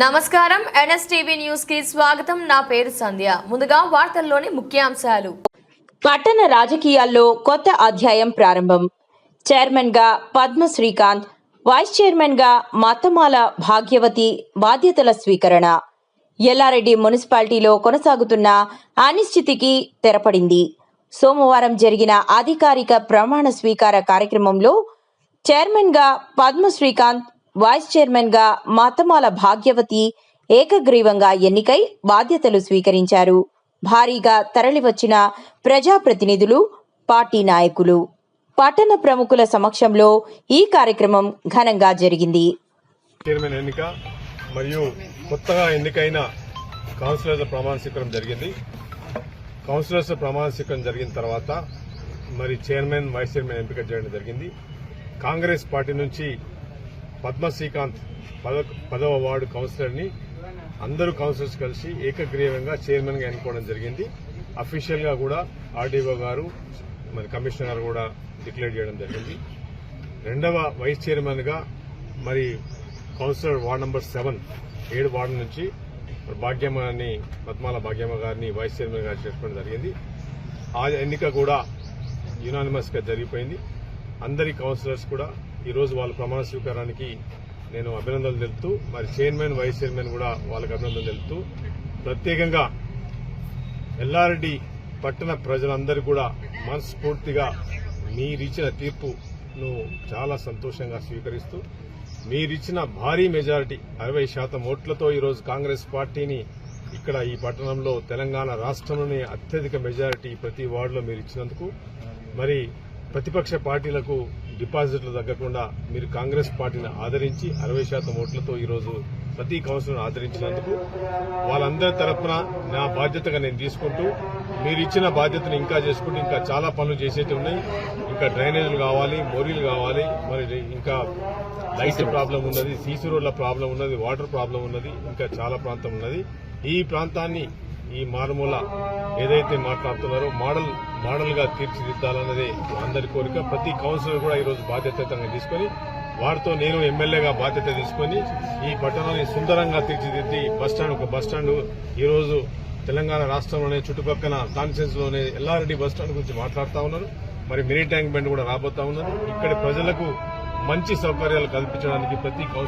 నమస్కారం NSTV news కి స్వాగతం. నా పేరు సంధ్య. ముందుగా వార్తల్లోని ముఖ్యాంశాలు. పట్టణ రాజకీయాల్లో కొత్త అధ్యాయం ప్రారంభం. చైర్మన్ గా పద్మ శ్రీకాంత్, వైస్ చైర్మన్ గా మత్తమాల భాగ్యవతి బాధ్యతల స్వీకరణ. ఎల్లారెడ్డి మున్సిపాలిటీలో కొనసాగుతున్న అనిశ్చితికి తెరపడింది. సోమవారం జరిగిన అధికారిక ప్రమాణ స్వీకార కార్యక్రమంలో చైర్మన్ గా పద్మ శ్రీకాంత్, వైస్ చైర్మన్ గా మత్తమాల భాగ్యవతి ఏకగ్రీవంగా ఎన్నికై బాధ్యతలు స్వీకరించారు. భారీగా తరలివచ్చిన ప్రజాప్రతినిధులు, పార్టీ నాయకులు, పట్టణ ప్రముఖుల సమక్షంలో ఈ కార్యక్రమం ఘనంగా జరిగింది. చైర్మన్ ఎన్నిక మరియు కొత్తగా ఎన్నికైన కౌన్సిలర్ల ప్రమాణ స్వీకారం జరిగింది. కౌన్సిలర్స్ ప్రమాణ స్వీకారం జరిగిన తర్వాత మరి చైర్మన్, వైస్ చైర్మన్ ఎంపిక చేయడం జరిగింది. కాంగ్రెస్ పార్టీ నుంచి పద్మ శ్రీకాంత్ 10వ వార్డు కౌన్సిలర్ని అందరూ కౌన్సిలర్స్ కలిసి ఏకగ్రీవంగా చైర్మన్ గా ఎన్నుకోవడం జరిగింది. అఫీషియల్ గా కూడా ఆర్డీఓ గారు మరి కమిషనర్ గారు కూడా డిక్లేర్ చేయడం జరిగింది. రెండవ వైస్ చైర్మన్ గా మరి కౌన్సిలర్ వార్డ్ నంబర్ 7 వార్డు నుంచి భాగ్యమ్మని, పద్మాల భాగ్యమ్మ గారిని వైస్ చైర్మన్ గా చేసుకోవడం జరిగింది. ఆ ఎన్నిక కూడా యునానిమస్ గా జరిగిపోయింది. అందరి కౌన్సిలర్స్ కూడా ఈరోజు వాళ్ళ ప్రమాణ స్వీకారానికి నేను అభినందనలు తెలుపుతూ, మరి చైర్మన్, వైస్ చైర్మన్ కూడా వాళ్ళకి అభినందనలు తెలుపుతూ, ప్రత్యేకంగా ఎల్లారెడ్డి పట్టణ ప్రజలందరూ కూడా మనస్ఫూర్తిగా మీరిచ్చిన తీర్పును చాలా సంతోషంగా స్వీకరిస్తూ, మీరిచ్చిన భారీ మెజారిటీ 60% ఓట్లతో ఈరోజు కాంగ్రెస్ పార్టీని ఇక్కడ ఈ పట్టణంలో, తెలంగాణ రాష్ట్రంలోని అత్యధిక మెజారిటీ ప్రతి వార్డులో మీరు ఇచ్చినందుకు, మరి ప్రతిపక్ష పార్టీలకు డిపాజిట్లు తగ్గకుండా మీరు కాంగ్రెస్ పార్టీని ఆదరించి 60% ఓట్లతో ఈరోజు ప్రతి కౌన్సిలర్ ఆదరించినందుకు వాళ్ళందరి తరఫున నా బాధ్యతగా నేను తీసుకుంటూ, మీరు ఇచ్చిన బాధ్యతను ఇంకా చేసుకుంటూ, ఇంకా చాలా పనులు చేసేవి ఉన్నాయి. ఇంకా డ్రైనేజీలు కావాలి, మోరీలు కావాలి, మరి ఇంకా లైట్ ప్రాబ్లం ఉన్నది, సీసీ రోడ్ల ప్రాబ్లం ఉన్నది, వాటర్ ప్రాబ్లం ఉన్నది, ఇంకా చాలా ప్రాంతం ఉన్నది. ఈ ప్రాంతాన్ని ఈ మారుమూల ఏదైతే మాట్లాడుతున్నారో మోడల్ గా తీర్చిదిద్దాలన్నదే అందరి కోరిక. ప్రతి కౌన్సిలర్ కూడా ఈరోజు బాధ్యతగా తీసుకుని, వారితో నేను ఎమ్మెల్యేగా బాధ్యత తీసుకుని ఈ పట్టణాన్ని సుందరంగా తీర్చిదిద్ది ఒక బస్టాండ్ ఈరోజు తెలంగాణ రాష్ట్రంలోనే చుట్టుపక్కల కాన్స్టిట్యుయెన్సీ లోనే ఎల్లారెడ్డి బస్టాండ్ గురించి మాట్లాడుతా ఉన్నారు. మరి మినీ ట్యాంక్ బండ్ కూడా రాబోతా ఉన్నారు. ఇక్కడి ప్రజలకు మంచి సౌకర్యాలు కల్పించడానికి ప్రతి కౌన్సిలర్